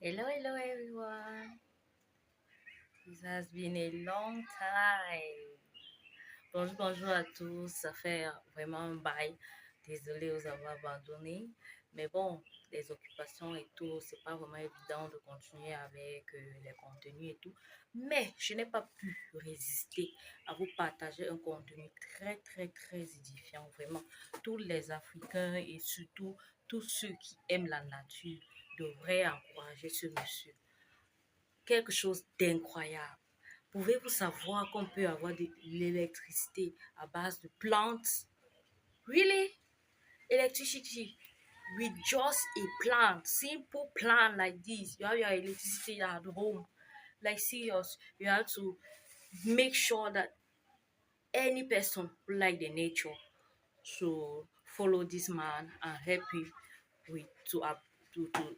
Hello everyone. This has been a long time. Bonjour à tous. Ça fait vraiment un bail. Désolée de vous avoir abandonné. Mais bon, les occupations et tout, c'est pas vraiment évident de continuer avec les contenus et tout. Mais je n'ai pas pu résister à vous partager un contenu très édifiant. Vraiment, tous les Africains et surtout tous ceux qui aiment la nature devraient encourager ce monsieur. Quelque chose d'incroyable. Pouvez-vous savoir qu'on peut avoir de l'électricité à base de plantes? Really? Electricity with just a plant, simple plant like this. You have your electricity at home. Like serious, you have to make sure that any person who like the nature to follow this man and help him with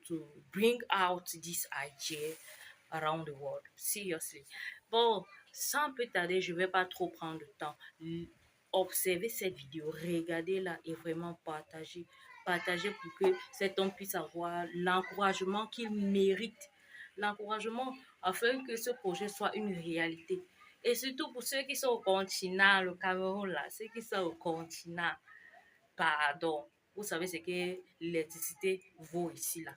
to bring out this idea around the world. Seriously. Bon, sans plus tarder, je vais pas trop prendre de temps. Observez cette vidéo, regardez-la et vraiment partagez. Partagez pour que cet homme puisse avoir l'encouragement qu'il mérite. L'encouragement afin que ce projet soit une réalité. Et surtout pour ceux qui sont au continent, le Cameroun là, ceux qui sont au continent, pardon, vous savez ce que l'électricité vaut ici là.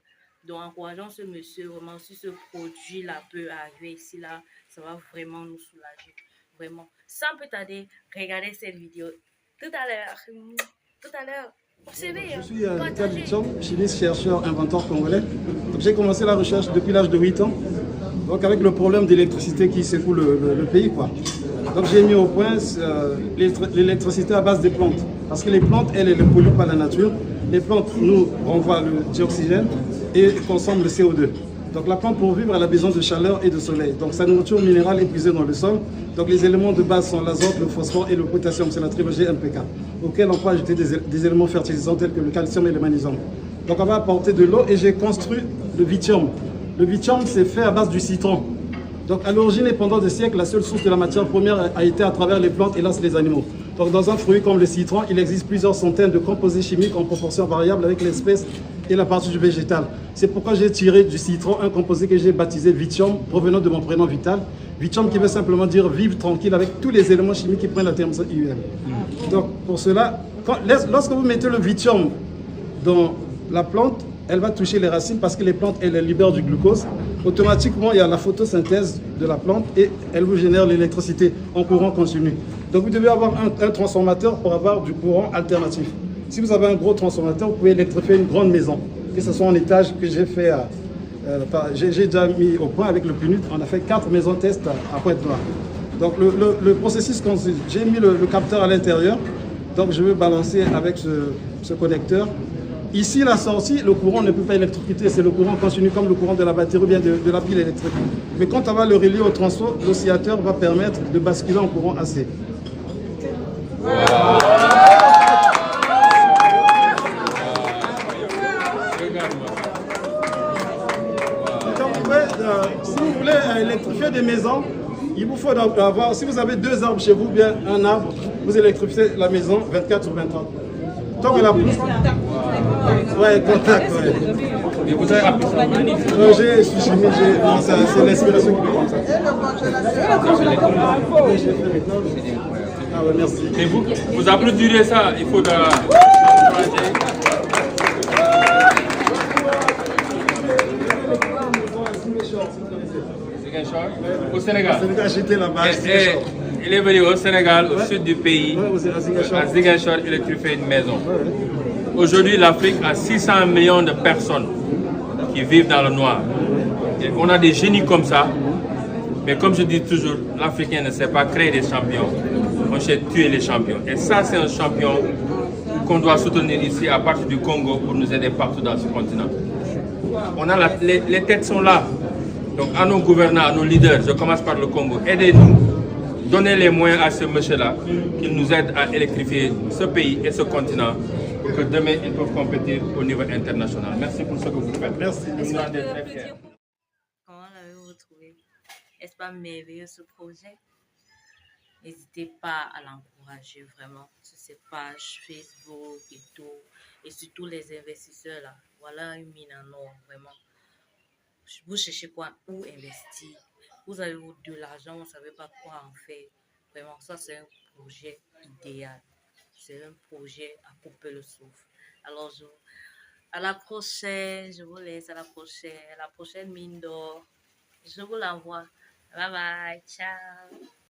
Donc encourageons ce monsieur, vraiment, si ce produit là peut arriver ici là, ça va vraiment nous soulager. Vraiment. Sans plus tarder, regardez cette vidéo tout à l'heure. Tout à l'heure. Observez, Je suis partagez. Lucas chimiste, chercheur, inventeur congolais. J'ai commencé la recherche depuis l'âge de 8 ans. Donc avec le problème d'électricité qui secoue le pays, quoi. Donc j'ai mis au point l'électricité à base des plantes. Parce que les plantes, elles ne polluent pas la nature. Les plantes nous renvoient le dioxygène et consomment le CO2. Donc la plante pour vivre, elle a besoin de chaleur et de soleil. Donc sa nourriture minérale est puisée dans le sol. Donc les éléments de base sont l'azote, le phosphore et le potassium. C'est la trilogie MPK. Auquel on peut ajouter des éléments fertilisants tels que le calcium et le magnésium. Donc on va apporter de l'eau et j'ai construit le Vithium. Le Vithium, c'est fait à base du citron. Donc à l'origine et pendant des siècles, la seule source de la matière première a été à travers les plantes et là, c'est les animaux. Donc dans un fruit comme le citron, il existe plusieurs centaines de composés chimiques en proportion variable avec l'espèce et la partie du végétal. C'est pourquoi j'ai tiré du citron un composé que j'ai baptisé Vithium, provenant de mon prénom Vital. Vithium qui veut simplement dire vivre tranquille avec tous les éléments chimiques qui prennent la terme IUM. Donc pour cela, lorsque vous mettez le Vithium dans la plante, elle va toucher les racines parce que les plantes, elles libèrent du glucose. Automatiquement, il y a la photosynthèse de la plante et elle vous génère l'électricité en courant continu. Donc vous devez avoir un transformateur pour avoir du courant alternatif. Si vous avez un gros transformateur, vous pouvez électrifier une grande maison, que ce soit en étage que j'ai fait, j'ai déjà mis au point avec le PNUD. On a fait 4 maisons test à Pointe-Noire. Donc le processus consiste, j'ai mis le capteur à l'intérieur, donc je vais balancer avec ce connecteur. Ici, la sortie, le courant ne peut pas électrocuter, c'est le courant continu comme le courant de la batterie ou bien de la pile électrique. Mais quand on va le relier au transfo, l'oscillateur va permettre de basculer en courant AC. Si vous voulez électrifier des maisons, il vous faut avoir, si vous avez 2 arbres chez vous, bien un arbre, vous électrifiez la maison 24 sur 24. Tant que la plus. Ouais, contact, ouais. Et vous avez appris ça? Non, je suis chimie, c'est l'inspiration qui me comme ça. Oui, j'ai fait maintenant. Ah ouais, merci. Et vous applaudirez ça, il faut encourager. Au Sénégal. J'étais là-bas. Il est venu au Sénégal, au sud du pays, à Ziguinchor, électrifier une maison. Aujourd'hui, l'Afrique a 600 millions de personnes qui vivent dans le noir. Et on a des génies comme ça, mais comme je dis toujours, l'Africain ne sait pas créer des champions, on sait tuer les champions. Et ça, c'est un champion qu'on doit soutenir ici à partir du Congo pour nous aider partout dans ce continent. On a les têtes sont là. Donc à nos gouvernants, à nos leaders, je commence par le Congo, aidez-nous, donnez les moyens à ce monsieur-là, qu'il nous aide à électrifier ce pays et ce continent, pour que demain, ils peuvent compétir au niveau international. Merci pour ce que vous faites. Merci. Comment l'avez-vous trouvé? Est-ce pas merveilleux ce projet? N'hésitez pas à l'encourager vraiment sur ses pages Facebook et tout. Et surtout les investisseurs là. Voilà une mine en or, vraiment. vous cherchez quoi, où investir. Vous avez de l'argent, vous ne savez pas quoi en faire. Vraiment, ça c'est un projet idéal. C'est un projet à couper le souffle. Alors, à la prochaine, je vous laisse à la prochaine mine d'or. Je vous l'envoie. Bye bye, ciao.